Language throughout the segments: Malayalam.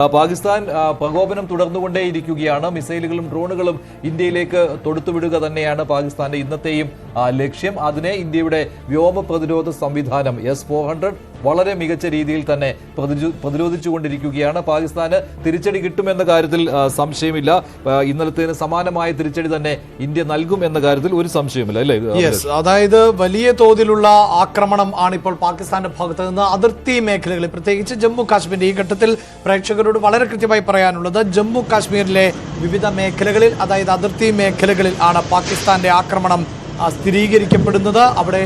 പാകിസ്ഥാൻ പ്രകോപനം തുടർന്നുകൊണ്ടേയിരിക്കുകയാണ്. മിസൈലുകളും ഡ്രോണുകളും ഇന്ത്യയിലേക്ക് തൊടുത്തുവിടുക തന്നെയാണ് പാകിസ്ഥാന്റെ ഇന്നത്തെയും ലക്ഷ്യം. അതിനെ ഇന്ത്യയുടെ വ്യോമ പ്രതിരോധ സംവിധാനം S-400 വളരെ മികച്ച രീതിയിൽ തന്നെ പ്രതിരോധിച്ചുകൊണ്ടിരിക്കുകയാണ്. പാകിസ്ഥാന് തിരിച്ചടി കിട്ടുമെന്ന കാര്യത്തിൽ സംശയമില്ല. ഇന്നലത്തേന് സമാനമായ തിരിച്ചടി തന്നെ ഇന്ത്യ നൽകും എന്ന കാര്യത്തിൽ ഒരു സംശയമില്ല, അല്ലേ? അതായത് വലിയ തോതിലുള്ള ആക്രമണം ആണ് ഇപ്പോൾ പാകിസ്ഥാന്റെ ഭാഗത്ത് നിന്ന് അതിർത്തി മേഖലകളിൽ, പ്രത്യേകിച്ച് ജമ്മു കാശ്മീരിന്റെ ഈ ഘട്ടത്തിൽ പ്രേക്ഷകരോട് വളരെ കൃത്യമായി പറയാനുള്ളത്, ജമ്മു കാശ്മീരിലെ വിവിധ മേഖലകളിൽ, അതായത് അതിർത്തി മേഖലകളിൽ ആണ് പാകിസ്ഥാന്റെ ആക്രമണം സ്ഥിരീകരിക്കപ്പെടുന്നത്. അവിടെ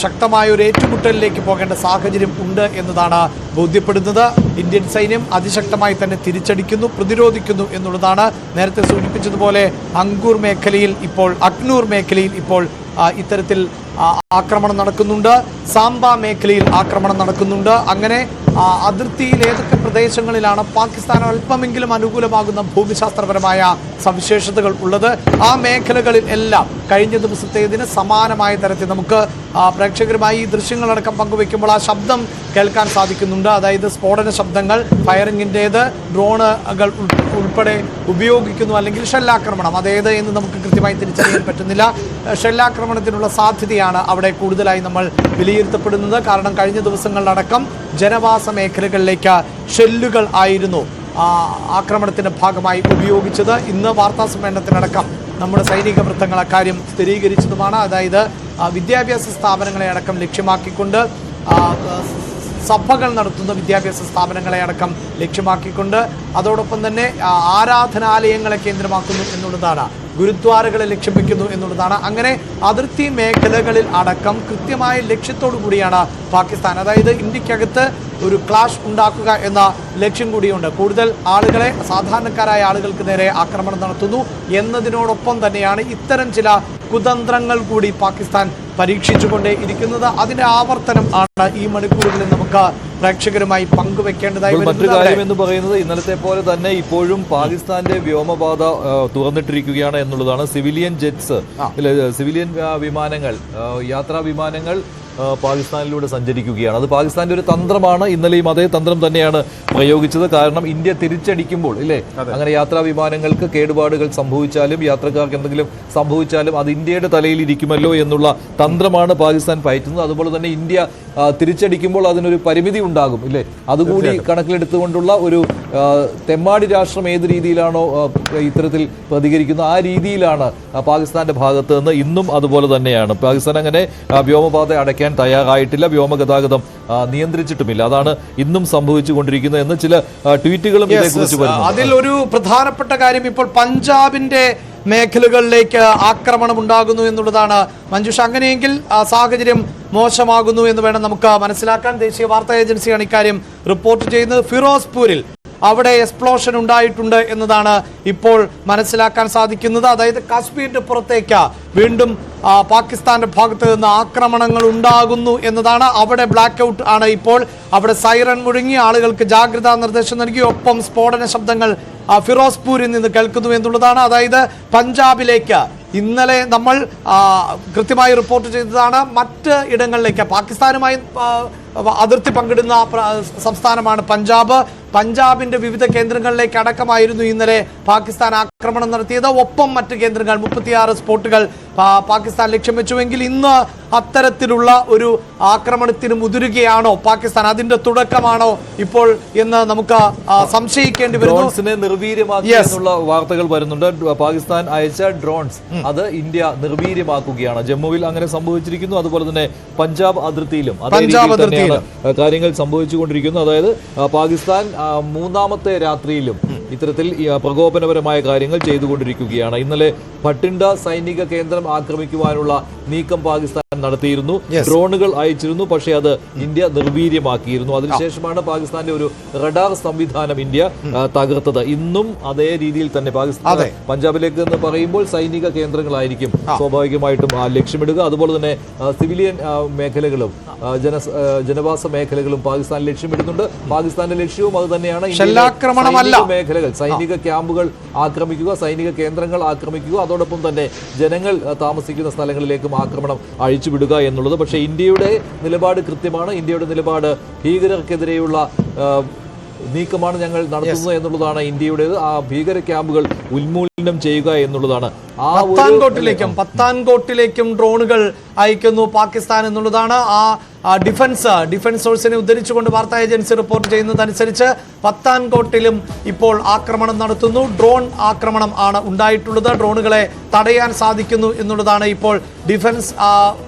ശക്തമായ ഒരു ഏറ്റുമുട്ടലിലേക്ക് പോകേണ്ട സാഹചര്യം ഉണ്ട് എന്നതാണ് ബോധ്യപ്പെടുന്നത്. ഇന്ത്യൻ സൈന്യം അതിശക്തമായി തന്നെ തിരിച്ചടിക്കുന്നു, പ്രതിരോധിക്കുന്നു എന്നുള്ളതാണ്. നേരത്തെ സൂചിപ്പിച്ചതുപോലെ അങ്കൂർ മേഖലയിൽ ഇപ്പോൾ, അഗ്നൂർ മേഖലയിൽ ഇപ്പോൾ ഇത്തരത്തിൽ ആക്രമണം നടക്കുന്നുണ്ട്. സാംബ മേഖലയിൽ ആക്രമണം നടക്കുന്നുണ്ട്. അങ്ങനെ അതിർത്തിയിൽ ഏതൊക്കെ പ്രദേശങ്ങളിലാണ് പാകിസ്ഥാൻ അല്പമെങ്കിലും അനുകൂലമാകുന്ന ഭൂമിശാസ്ത്രപരമായ സവിശേഷതകൾ ഉള്ളത്, ആ മേഖലകളിൽ എല്ലാം കഴിഞ്ഞ ദിവസത്തേതിന് സമാനമായ തരത്തിൽ നമുക്ക് പ്രേക്ഷകരുമായി ഈ ദൃശ്യങ്ങളടക്കം പങ്കുവെക്കുമ്പോൾ ആ ശബ്ദം കേൾക്കാൻ സാധിക്കുന്നുണ്ട്. അതായത് സ്ഫോടന ശബ്ദങ്ങൾ, ഫയറിങ്ങിൻ്റേത്, ഡ്രോണുകൾ ഉൾപ്പെടെ ഉപയോഗിക്കുന്നു, അല്ലെങ്കിൽ ഷെല്ലാക്രമണം, അതേത് എന്ന് നമുക്ക് കൃത്യമായി തിരിച്ചറിയാൻ പറ്റുന്നില്ല. ഷെല്ലാക്രമണത്തിനുള്ള സാധ്യതയാണ് അവിടെ കൂടുതലായി നമ്മൾ വിലയിരുത്തപ്പെടുന്നത്. കാരണം കഴിഞ്ഞ ദിവസങ്ങളിലടക്കം ജനവാസ മേഖലകളിലേക്ക് ഷെല്ലുകൾ ആയിരുന്നു ആക്രമണത്തിന്റെ ഭാഗമായി ഉപയോഗിച്ചത്. ഇന്ന് വാർത്താ സമ്മേളനത്തിനടക്കം നമ്മുടെ സൈനിക വൃത്തങ്ങൾ അക്കാര്യം സ്ഥിരീകരിച്ചതുമാണ്. അതായത് വിദ്യാഭ്യാസ സ്ഥാപനങ്ങളെ അടക്കം ലക്ഷ്യമാക്കിക്കൊണ്ട്, സഭകൾ നടത്തുന്ന വിദ്യാഭ്യാസ സ്ഥാപനങ്ങളെ അടക്കം ലക്ഷ്യമാക്കിക്കൊണ്ട്, അതോടൊപ്പം തന്നെ ആരാധനാലയങ്ങളെ കേന്ദ്രമാക്കുന്നു എന്നുള്ളതാണ്, ഗുരുദ്വാരകളെ ലക്ഷ്യം വയ്ക്കുന്നു എന്നുള്ളതാണ്. അങ്ങനെ അതിർത്തി മേഖലകളിൽ അടക്കം കൃത്യമായ ലക്ഷ്യത്തോടു കൂടിയാണ് പാകിസ്ഥാൻ, അതായത് ഇന്ത്യക്കകത്ത് ഒരു ക്ലാഷ് ഉണ്ടാക്കുക എന്ന ലക്ഷ്യം കൂടിയുണ്ട്. കൂടുതൽ ആളുകളെ, സാധാരണക്കാരായ ആളുകൾക്ക് നേരെ ആക്രമണം നടത്തുന്നു എന്നതിനോടൊപ്പം തന്നെയാണ് ഇത്തരം ചില കുതന്ത്രങ്ങൾ കൂടി പാകിസ്ഥാൻ പരീക്ഷിച്ചുകൊണ്ടേ ഇരിക്കുന്നത്. അതിന്റെ ആവർത്തനം ആണ് ഈ മണിക്കൂറുകളിൽ നമുക്ക് പ്രേക്ഷകരുമായി പങ്കുവെക്കേണ്ടതായി. മറ്റൊരു കാര്യം എന്ന് പറയുന്നത്, ഇന്നലത്തെ പോലെ തന്നെ ഇപ്പോഴും പാകിസ്ഥാന്റെ വ്യോമപാത തുറന്നിട്ടിരിക്കുകയാണ് എന്നുള്ളതാണ്. സിവിലിയൻ ജെറ്റ്സ്, സിവിലിയൻ വിമാനങ്ങൾ, യാത്രാ വിമാനങ്ങൾ പാകിസ്ഥാനിലൂടെ സഞ്ചരിക്കുകയാണ്. അത് പാകിസ്ഥാന്റെ ഒരു തന്ത്രമാണ്. ഇന്നലെയും അതേ തന്ത്രം തന്നെയാണ് പ്രയോഗിച്ചത്. കാരണം ഇന്ത്യ തിരിച്ചടിക്കുമ്പോൾ, ഇല്ലേ, അങ്ങനെ യാത്രാ വിമാനങ്ങൾക്ക് കേടുപാടുകൾ സംഭവിച്ചാലും, യാത്രക്കാർക്ക് എന്തെങ്കിലും സംഭവിച്ചാലും അത് ഇന്ത്യയുടെ തലയിൽ ഇരിക്കുമല്ലോ എന്നുള്ള തന്ത്രമാണ് പാകിസ്ഥാൻ പയറ്റുന്നത്. അതുപോലെ തന്നെ ഇന്ത്യ തിരിച്ചടിക്കുമ്പോൾ അതിനൊരു പരിമിതി ഉണ്ടാകും, ഇല്ലേ, അതുകൂടി കണക്കിലെടുത്തുകൊണ്ടുള്ള ഒരു തെമ്മാടി രാഷ്ട്രം ഏത് രീതിയിലാണോ ഇത്തരത്തിൽ പ്രതികരിക്കുന്നത്, ആ രീതിയിലാണ് പാകിസ്ഥാന്റെ ഭാഗത്ത് നിന്ന് ഇന്നും അതുപോലെ തന്നെയാണ്. പാകിസ്ഥാൻ അങ്ങനെ വ്യോമപാത അടയ്ക്കാൻ തയ്യാറായിട്ടില്ല, വ്യോമഗതാഗതം നിയന്ത്രിച്ചിട്ടുമില്ല. അതാണ് ഇന്നും സംഭവിച്ചുകൊണ്ടിരിക്കുന്നത് എന്ന് ചില ട്വീറ്റുകളും ഇതേക്കുറിച്ച് വരുന്നു. അതിൽ ഒരു പ്രധാനപ്പെട്ട കാര്യം, ഇപ്പോൾ പഞ്ചാബിന്റെ മേഖലകളിലേക്ക് ആക്രമണം ഉണ്ടാകുന്നു എന്നുള്ളതാണ്. മഞ്ജുഷ, അങ്ങനെയെങ്കിൽ സാഹചര്യം മോശമാകുന്നു എന്ന് വേണം നമുക്ക് മനസ്സിലാക്കാൻ. ദേശീയ വാർത്താ ഏജൻസിയാണ് ഇക്കാര്യം റിപ്പോർട്ട് ചെയ്യുന്നത്. ഫിറോസ്പൂരിൽ അവിടെ എക്സ്പ്ലോഷൻ ഉണ്ടായിട്ടുണ്ട് എന്നതാണ് ഇപ്പോൾ മനസ്സിലാക്കാൻ സാധിക്കുന്നത്. അതായത് കാശ്മീരിന്റെ പുറത്തേക്ക് വീണ്ടും പാകിസ്ഥാന്റെ ഭാഗത്ത് നിന്ന് ആക്രമണങ്ങൾ ഉണ്ടാകുന്നു എന്നതാണ്. അവിടെ ബ്ലാക്ക് ഔട്ട് ആണ് ഇപ്പോൾ. അവിടെ സൈറൺ മുഴങ്ങി, ആളുകൾക്ക് ജാഗ്രതാ നിർദ്ദേശം നൽകി, ഒപ്പം സ്ഫോടന ശബ്ദങ്ങൾ ഫിറോസ്പൂരിൽ നിന്ന് കേൾക്കുന്നു എന്നുള്ളതാണ്. അതായത് പഞ്ചാബിലേക്ക് ഇന്നലെ നമ്മൾ കൃത്യമായി റിപ്പോർട്ട് ചെയ്തതാണ്. മറ്റ് ഇടങ്ങളിലേക്ക്, പാകിസ്ഥാനുമായി അതിർത്തി പങ്കിടുന്ന സംസ്ഥാനമാണ് പഞ്ചാബ്. പഞ്ചാബിന്റെ വിവിധ കേന്ദ്രങ്ങളിലേക്ക് അടക്കമായിരുന്നു ഇന്നലെ പാകിസ്ഥാൻ ആക്രമണം നടത്തിയത്. ഒപ്പം മറ്റ് കേന്ദ്രങ്ങൾ, 36 സ്പോട്ടുകൾ പാകിസ്ഥാൻ ലക്ഷ്യം വെച്ചുവെങ്കിൽ ഇന്ന് അത്തരത്തിലുള്ള ഒരു ആക്രമണത്തിന് മുതിരുകയാണോ പാകിസ്ഥാൻ? അതിന്റെ തുടക്കമാണോ ഇപ്പോൾ എന്ന് നമുക്ക് സംശയിക്കേണ്ടി വരുന്നു. നിർവീര്യമാക്കിയുള്ള വാർത്തകൾ വരുന്നുണ്ട്. പാകിസ്ഥാൻ അയച്ച ഡ്രോൺസ് അത് ഇന്ത്യ നിർവീര്യമാക്കുകയാണ്. ജമ്മുവിൽ അങ്ങനെ സംഭവിച്ചിരിക്കുന്നു. അതുപോലെ തന്നെ പഞ്ചാബ് അതിർത്തിയിലും കാര്യങ്ങൾ സംഭവിച്ചുകൊണ്ടിരിക്കുന്നു. അതായത് പാകിസ്ഥാൻ മൂന്നാമത്തെ രാത്രിയിലും ഇത്തരത്തിൽ പ്രകോപനപരമായ കാര്യങ്ങൾ ചെയ്തുകൊണ്ടിരിക്കുകയാണ്. ഇന്നലെ ഭട്ടിൻഡ സൈനിക കേന്ദ്രം ആക്രമിക്കുവാനുള്ള നീക്കം പാകിസ്ഥാൻ നടത്തിയിരുന്നു. ഡ്രോണുകൾ അയച്ചിരുന്നു, പക്ഷേ അത് ഇന്ത്യ നിർവീര്യമാക്കിയിരുന്നു. അതിനുശേഷമാണ് പാകിസ്ഥാന്റെ ഒരു റഡാർ സംവിധാനം ഇന്ത്യ തകർത്തത്. ഇന്നും അതേ രീതിയിൽ തന്നെ പാകിസ്ഥാൻ പഞ്ചാബിലേക്ക് എന്ന് പറയുമ്പോൾ സൈനിക കേന്ദ്രങ്ങളായിരിക്കും സ്വാഭാവികമായിട്ടും ലക്ഷ്യമിടുക. അതുപോലെ തന്നെ സിവിലിയൻ മേഖലകളും ജനവാസ മേഖലകളും പാകിസ്ഥാൻ ലക്ഷ്യമിടുന്നുണ്ട്. പാകിസ്ഥാന്റെ ലക്ഷ്യവും അത് തന്നെയാണ്. മേഖലകൾ, സൈനിക ക്യാമ്പുകൾ ആക്രമിക്കുക, സൈനിക കേന്ദ്രങ്ങൾ ആക്രമിക്കുക, അതോടൊപ്പം തന്നെ ജനങ്ങൾ താമസിക്കുന്ന സ്ഥലങ്ങളിലേക്കും ആക്രമണം അഴിച്ചുവിടുക എന്നുള്ളത്. പക്ഷേ ഇന്ത്യയുടെ നിലപാട് കൃത്യമാണ്. ഇന്ത്യയുടെ നിലപാട് ഭീകരർക്കെതിരെയുള്ള നീക്കമാണ് ഞങ്ങൾ നടത്തുന്നത് എന്നുള്ളതാണ് ഇന്ത്യയുടേത്. ആ ഭീകര ക്യാമ്പുകൾ ഉന്മൂലനം ചെയ്യുക എന്നുള്ളതാണ്. പത്താൻകോട്ടിലേക്കും ഡ്രോണുകൾ അയക്കുന്നു പാകിസ്ഥാൻ എന്നുള്ളതാണ് ഡിഫൻസ് സോഴ്സിനെ ഉദ്ധരിച്ചുകൊണ്ട് വാർത്താ ഏജൻസി റിപ്പോർട്ട് ചെയ്യുന്നതനുസരിച്ച് പത്താൻകോട്ടിലും ഇപ്പോൾ ആക്രമണം നടത്തുന്നു. ഡ്രോൺ ആക്രമണം ആണ് ഉണ്ടായിട്ടുള്ളത്. ഡ്രോണുകളെ തടയാൻ സാധിക്കുന്നു എന്നുള്ളതാണ് ഇപ്പോൾ ഡിഫൻസ്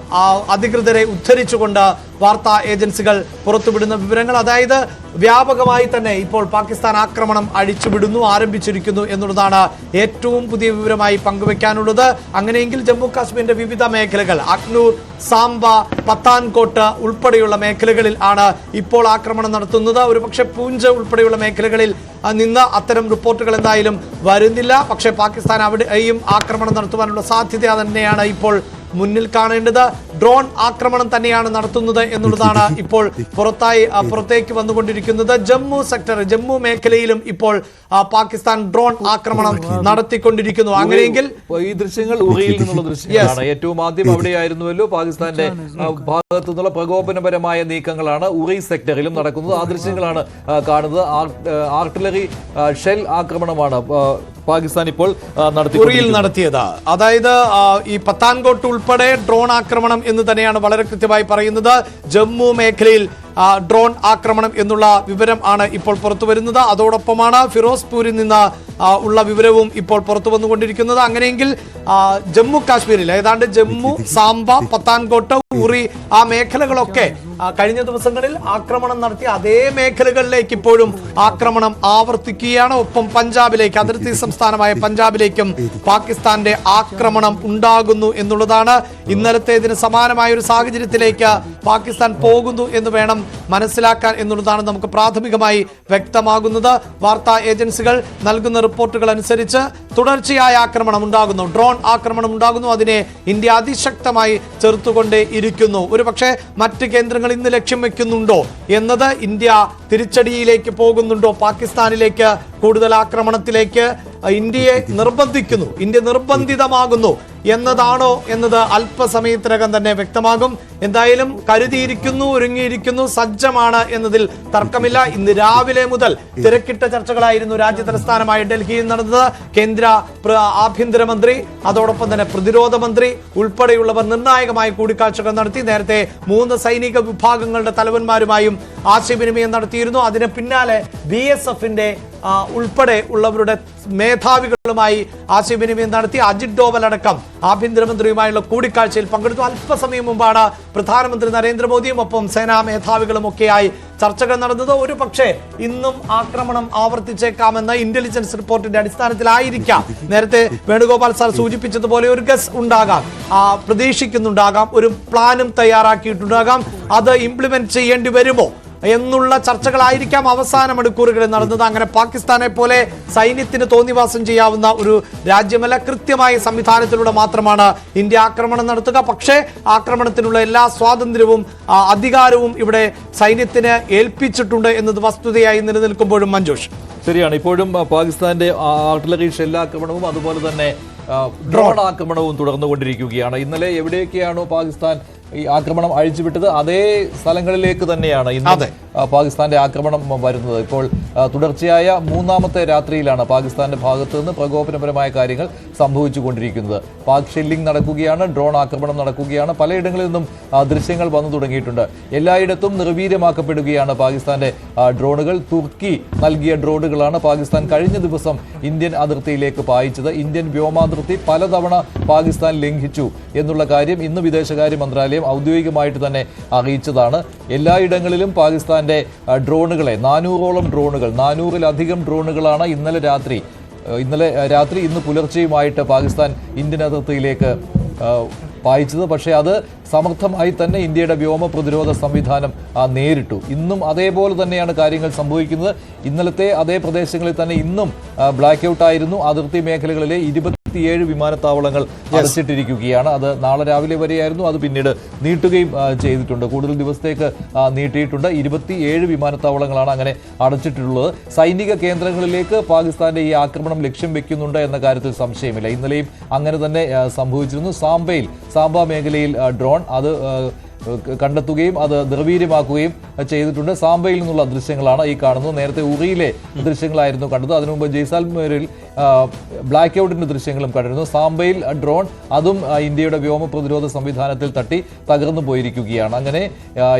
അധികൃതരെ ഉദ്ധരിച്ചുകൊണ്ട് വാർത്താ ഏജൻസികൾ പുറത്തുവിടുന്ന വിവരങ്ങൾ. അതായത് വ്യാപകമായി തന്നെ ഇപ്പോൾ പാകിസ്ഥാൻ ആക്രമണം ആരംഭിച്ചിരിക്കുന്നു എന്നുള്ളതാണ് ഏറ്റവും പുതിയ വിവരമായി പങ്കുവെക്കാനുള്ളത്. അങ്ങനെയെങ്കിൽ ജമ്മു കാശ്മീരിന്റെ വിവിധ മേഖലകൾ അഖ്നൂർ, സാംബ, പത്താൻകോട്ട് ഉൾപ്പെടെയുള്ള മേഖലകളിൽ ആണ് ഇപ്പോൾ ആക്രമണം നടത്തുന്നത്. ഒരുപക്ഷെ പൂഞ്ച് ഉൾപ്പെടെയുള്ള മേഖലകളിൽ നിന്ന് അത്തരം റിപ്പോർട്ടുകൾ എന്തായാലും വരുന്നില്ല. പക്ഷേ പാകിസ്ഥാൻ അവിടെയും ആക്രമണം നടത്തുവാനുള്ള സാധ്യത തന്നെയാണ് ഇപ്പോൾ മുന്നിൽ കാണേണ്ടത്. ഡ്രോൺ ആക്രമണം തന്നെയാണ് നടത്തുന്നത് എന്നുള്ളതാണ് ഇപ്പോൾ പുറത്തേക്ക് വന്നുകൊണ്ടിരിക്കുന്നത്. ജമ്മു മേഖലയിലും ഇപ്പോൾ പാകിസ്ഥാൻ ഡ്രോൺ ആക്രമണം നടത്തിക്കൊണ്ടിരിക്കുന്നു. അങ്ങനെയെങ്കിൽ ഈ ദൃശ്യങ്ങൾ ഉറിയിൽ നിന്നുള്ള ദൃശ്യങ്ങളാണ്. ഏറ്റവും ആദ്യം അവിടെയായിരുന്നുവല്ലോ പാകിസ്ഥാന്റെ ഭാഗത്തു നിന്നുള്ള പ്രകോപനപരമായ നീക്കങ്ങളാണ് ഉറി സെക്ടറിലും നടക്കുന്നത്. ആ ദൃശ്യങ്ങളാണ് കാണുന്നത്. ആർട്ടിലറി ഷെൽ ആക്രമണമാണ് പാകിസ്ഥാൻ ഇപ്പോൾ നടത്തിയത്. അതായത് ഈ പത്താൻകോട്ട് ഉൾപ്പെടെ ഡ്രോൺ ആക്രമണം എന്ന് തന്നെയാണ് വളരെ കൃത്യമായി പറയുന്നത്. ജമ്മു മേഖലയിൽ ഡ്രോൺ ആക്രമണം എന്നുള്ള വിവരം ആണ് ഇപ്പോൾ പുറത്തു വരുന്നത്. അതോടൊപ്പമാണ് ഫിറോസ്പൂരിൽ നിന്ന് ഉള്ള വിവരവും ഇപ്പോൾ പുറത്തു വന്നുകൊണ്ടിരിക്കുന്നത്. അങ്ങനെയെങ്കിൽ ജമ്മു കാശ്മീരിൽ ഏതാണ്ട് ജമ്മു, സാംബ, പത്താൻകോട്ട്, ഉറി ആ മേഖലകളൊക്കെ കഴിഞ്ഞ ദിവസങ്ങളിൽ ആക്രമണം നടത്തി അതേ മേഖലകളിലേക്ക് ഇപ്പോഴും ആക്രമണം ആവർത്തിക്കുകയാണ്. ഒപ്പം പഞ്ചാബിലേക്ക്, അതിർത്തി സംസ്ഥാനമായ പഞ്ചാബിലേക്കും പാകിസ്ഥാന്റെ ആക്രമണം ഉണ്ടാകുന്നു എന്നുള്ളതാണ്. ഇന്നലത്തേതിന് സമാനമായ ഒരു സാഹചര്യത്തിലേക്ക് പാകിസ്ഥാൻ പോകുന്നു എന്ന് വേണം മനസ്സിലാക്കാൻ എന്നുള്ളതാണ് നമുക്ക് പ്രാഥമികമായി വ്യക്തമാകുന്നത്. വാർത്താ ഏജൻസികൾ നൽകുന്ന റിപ്പോർട്ടുകൾ അനുസരിച്ച് തുടർച്ചയായ ആക്രമണം ഉണ്ടാകുന്നു, ഡ്രോൺ ആക്രമണം ഉണ്ടാകുന്നു. അതിനെ ഇന്ത്യ അതിശക്തമായി ചെറുത്തുകൊണ്ടേ ഇരിക്കുന്നു. ഒരുപക്ഷെ മറ്റ് കേന്ദ്രങ്ങൾ ഇന്ന് ലക്ഷ്യം വെക്കുന്നുണ്ടോ എന്നത്, ഇന്ത്യ തിരിച്ചടിയിലേക്ക് പോകുന്നുണ്ടോ, പാകിസ്ഥാനിലേക്ക് കൂടുതൽ ആക്രമണത്തിലേക്ക് ഇന്ത്യയെ നിർബന്ധിക്കുന്നു, ഇന്ത്യ നിർബന്ധിതമാകുന്നു എന്നതാണോ എന്നത് അല്പസമയത്തിനകം തന്നെ വ്യക്തമാകും. എന്തായാലും കരുതിയിരിക്കുന്നു, ഒരുങ്ങിയിരിക്കുന്നു, സജ്ജമാണ് എന്നതിൽ തർക്കമില്ല. ഇന്ന് രാവിലെ മുതൽ തിരക്കിട്ട ചർച്ചകളായിരുന്നു രാജ്യ തലസ്ഥാനമായ ഡൽഹിയിൽ നടന്നത്. കേന്ദ്ര ആഭ്യന്തരമന്ത്രി, അതോടൊപ്പം തന്നെ പ്രതിരോധ മന്ത്രി ഉൾപ്പെടെയുള്ളവർ നിർണായകമായ കൂടിക്കാഴ്ചകൾ നടത്തി. നേരത്തെ 3 സൈനിക വിഭാഗങ്ങളുടെ തലവന്മാരുമായും ആശയവിനിമയം നടത്തിയിരുന്നു. അതിന് പിന്നാലെ BSFന്റെ ഉൾപ്പെടെ ഉള്ളവരുടെ മേധാവികളുമായി ആശയവിനിമയം നടത്തി. അജിത് ഡോവൽ അടക്കം ആഭ്യന്തരമന്ത്രിയുമായുള്ള കൂടിക്കാഴ്ചയിൽ പങ്കെടുത്തു. അല്പസമയം മുമ്പാണ് പ്രധാനമന്ത്രി നരേന്ദ്രമോദിയും ഒപ്പം സേനാ മേധാവികളും ഒക്കെയായി ചർച്ചകൾ നടന്നത്. ഒരു പക്ഷേ ഇന്നും ആക്രമണം ആവർത്തിച്ചേക്കാമെന്ന ഇന്റലിജൻസ് റിപ്പോർട്ടിന്റെ അടിസ്ഥാനത്തിലായിരിക്കാം നേരത്തെ വേണുഗോപാൽ സാർ സൂചിപ്പിച്ചതുപോലെ ഒരു ഗസ് ഉണ്ടാകാം, പ്രതീക്ഷിക്കുന്നുണ്ടാകാം, ഒരു പ്ലാനും തയ്യാറാക്കിയിട്ടുണ്ടാകാം. അത് ഇംപ്ലിമെന്റ് ചെയ്യേണ്ടി വരുമോ എന്നുള്ള ചർച്ചകളായിരിക്കാം അവസാന മണിക്കൂറുകളിൽ നടന്നത്. അങ്ങനെ പാകിസ്ഥാനെ പോലെ സൈന്യത്തിന് തോന്നിവാസം ചെയ്യാവുന്ന ഒരു രാജ്യമല്ല. കൃത്യമായ സംവിധാനത്തിലൂടെ മാത്രമാണ് ഇന്ത്യ ആക്രമണം നടത്തുക. പക്ഷേ ആക്രമണത്തിനുള്ള എല്ലാ സ്വാതന്ത്ര്യവും അധികാരവും ഇവിടെ സൈന്യത്തിന് ഏൽപ്പിച്ചിട്ടുണ്ട് എന്നത് വസ്തുതയായി നിലനിൽക്കുമ്പോഴും മഞ്ജുഷ് ശരിയാണ്. ഇപ്പോഴും പാകിസ്ഥാന്റെ ആർട്ടിലറി ഷെല്ലാക്രമണവും അതുപോലെ തന്നെ ഡ്രോൺ ആക്രമണവും തുടർന്നുകൊണ്ടിരിക്കുകയാണ്. ഇന്നലെ എവിടെയൊക്കെയാണോ പാകിസ്ഥാൻ ഈ ആക്രമണം അഴിച്ചുവിട്ടത് അതേ സ്ഥലങ്ങളിലേക്ക് തന്നെയാണ് ഇന്ന് പാകിസ്ഥാന്റെ ആക്രമണം വരുന്നത്. ഇപ്പോൾ തുടർച്ചയായ 3ാമത്തെ രാത്രിയിലാണ് പാകിസ്ഥാന്റെ ഭാഗത്ത് നിന്ന് പ്രകോപനപരമായ കാര്യങ്ങൾ സംഭവിച്ചുകൊണ്ടിരിക്കുന്നത്. പാക് ഷെല്ലിംഗ് നടക്കുകയാണ്, ഡ്രോൺ ആക്രമണം നടക്കുകയാണ്. പലയിടങ്ങളിൽ നിന്നും ദൃശ്യങ്ങൾ വന്നു തുടങ്ങിയിട്ടുണ്ട്. എല്ലായിടത്തും നിർവീര്യമാക്കപ്പെടുകയാണ് പാകിസ്ഥാന്റെ ഡ്രോണുകൾ. തുർക്കി നൽകിയ ഡ്രോണുകളാണ് പാകിസ്ഥാൻ കഴിഞ്ഞ ദിവസം ഇന്ത്യൻ അതിർത്തിയിലേക്ക് പായിച്ചത്. ഇന്ത്യൻ വ്യോമാതിർത്തി പലതവണ പാകിസ്ഥാൻ ലംഘിച്ചു എന്നുള്ള കാര്യം ഇന്ന് വിദേശകാര്യ മന്ത്രാലയം ഔദ്യോഗികമായിട്ട് തന്നെ അറിയിച്ചതാണ്. എല്ലായിടങ്ങളിലും പാകിസ്ഥാന്റെ ഡ്രോണുകളെ 400ഓളം ഡ്രോണുകൾ, 400-ലധികം ഡ്രോണുകളാണ് ഇന്നലെ രാത്രി ഇന്ന് പുലർച്ചെയുമായിട്ട് പാകിസ്ഥാൻ ഇന്ത്യൻ അതിർത്തിയിലേക്ക് പായിച്ചത്. പക്ഷേ അത് സമർത്ഥമായി തന്നെ ഇന്ത്യയുടെ വ്യോമ പ്രതിരോധ സംവിധാനം നേരിട്ടു. ഇന്നും അതേപോലെ തന്നെയാണ് കാര്യങ്ങൾ സംഭവിക്കുന്നത്. ഇന്നലത്തെ അതേ പ്രദേശങ്ങളിൽ തന്നെ ഇന്നും ബ്ലാക്ക് ഔട്ട് ആയിരുന്നു. അതിർത്തി മേഖലകളിലെ 27 വിമാനത്താവളങ്ങൾ അടച്ചിട്ടിരിക്കുകയാണ്. അത് നാളെ രാവിലെ വരെയായിരുന്നു. അത് പിന്നീട് നീട്ടുകയും ചെയ്തിട്ടുണ്ട്, കൂടുതൽ ദിവസത്തേക്ക് നീട്ടിയിട്ടുണ്ട്. 27 വിമാനത്താവളങ്ങളാണ് അങ്ങനെ അടച്ചിട്ടുള്ളത്. സൈനിക കേന്ദ്രങ്ങളിലേക്ക് പാകിസ്ഥാന്റെ ഈ ആക്രമണം ലക്ഷ്യം വെക്കുന്നുണ്ട് എന്ന കാര്യത്തിൽ സംശയമില്ല. ഇന്നലെയും അങ്ങനെ തന്നെ സംഭവിച്ചിരുന്നു. സാംബ മേഖലയിൽ ഡ്രോൺ അത് കണ്ടെത്തുകയും അത് നിർവീര്യമാക്കുകയും ചെയ്തിട്ടുണ്ട്. സാംബയിൽ നിന്നുള്ള ദൃശ്യങ്ങളാണ് ഈ കാണുന്നത്. നേരത്തെ ഉറിയിലെ ദൃശ്യങ്ങളായിരുന്നു കണ്ടത്. അതിനു മുമ്പ് ജയ്സാൽമേരിൽ ബ്ലാക്ക് ഔട്ടിന്റെ ദൃശ്യങ്ങളും കണ്ടിരുന്നു. സാംബയിൽ ഡ്രോൺ അതും ഇന്ത്യയുടെ വ്യോമ പ്രതിരോധ സംവിധാനത്തിൽ തട്ടി തകർന്നു പോയിരിക്കുകയാണ്. അങ്ങനെ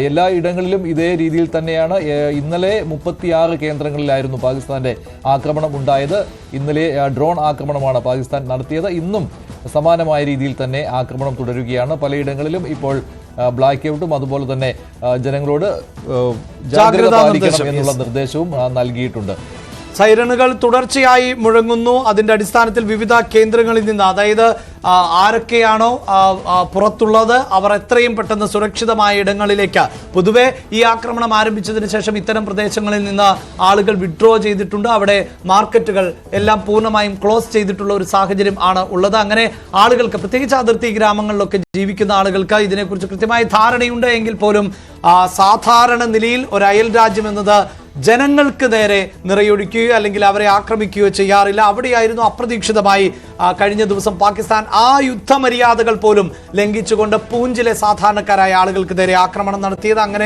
എല്ലാ ഇടങ്ങളിലും ഇതേ രീതിയിൽ തന്നെയാണ്. ഇന്നലെ 36 കേന്ദ്രങ്ങളിലായിരുന്നു പാകിസ്ഥാന്റെ ആക്രമണം ഉണ്ടായത്. ഇന്നലെ ഡ്രോൺ ആക്രമണമാണ് പാകിസ്ഥാൻ നടത്തിയത്. ഇന്നും സമാനമായ രീതിയിൽ തന്നെ ആക്രമണം തുടരുകയാണ്. പലയിടങ്ങളിലും ഇപ്പോൾ ബ്ലാക്ക് ഔട്ടും അതുപോലെ തന്നെ ജനങ്ങളോട് ജാഗ്രത പാലിക്കണം എന്നുള്ള നിർദ്ദേശവും നൽകിയിട്ടുണ്ട്. സൈറണുകൾ തുടർച്ചയായി മുഴങ്ങുന്നു. അതിന്റെ അടിസ്ഥാനത്തിൽ വിവിധ കേന്ദ്രങ്ങളിൽ നിന്ന്, അതായത് ആരൊക്കെയാണോ പുറത്തുള്ളത് അവർ എത്രയും പെട്ടെന്ന് സുരക്ഷിതമായ ഇടങ്ങളിലേക്ക്, പൊതുവെ ഈ ആക്രമണം ആരംഭിച്ചതിന് ശേഷം ഇത്തരം പ്രദേശങ്ങളിൽ നിന്ന് ആളുകൾ വിഡ്രോ ചെയ്തിട്ടുണ്ട്. അവിടെ മാർക്കറ്റുകൾ എല്ലാം പൂർണ്ണമായും ക്ലോസ് ചെയ്തിട്ടുള്ള ഒരു സാഹചര്യം ആണ് ഉള്ളത്. അങ്ങനെ ആളുകൾക്ക്, പ്രത്യേകിച്ച് അതിർത്തി ഗ്രാമങ്ങളിലൊക്കെ ജീവിക്കുന്ന ആളുകൾക്ക് ഇതിനെക്കുറിച്ച് കൃത്യമായ ധാരണയുണ്ട് എങ്കിൽ പോലും സാധാരണ നിലയിൽ ഒരു അയൽ രാജ്യം എന്നത് ജനങ്ങൾക്ക് നേരെ നിറയൊഴിക്കുകയോ അല്ലെങ്കിൽ അവരെ ആക്രമിക്കുകയോ ചെയ്യാറില്ല. അവിടെയായിരുന്നു അപ്രതീക്ഷിതമായി കഴിഞ്ഞ ദിവസം പാകിസ്ഥാൻ ആ യുദ്ധമര്യാദകൾ പോലും ലംഘിച്ചുകൊണ്ട് പൂഞ്ചിലെ സാധാരണക്കാരായ ആളുകൾക്ക് നേരെ ആക്രമണം നടത്തിയത്. അങ്ങനെ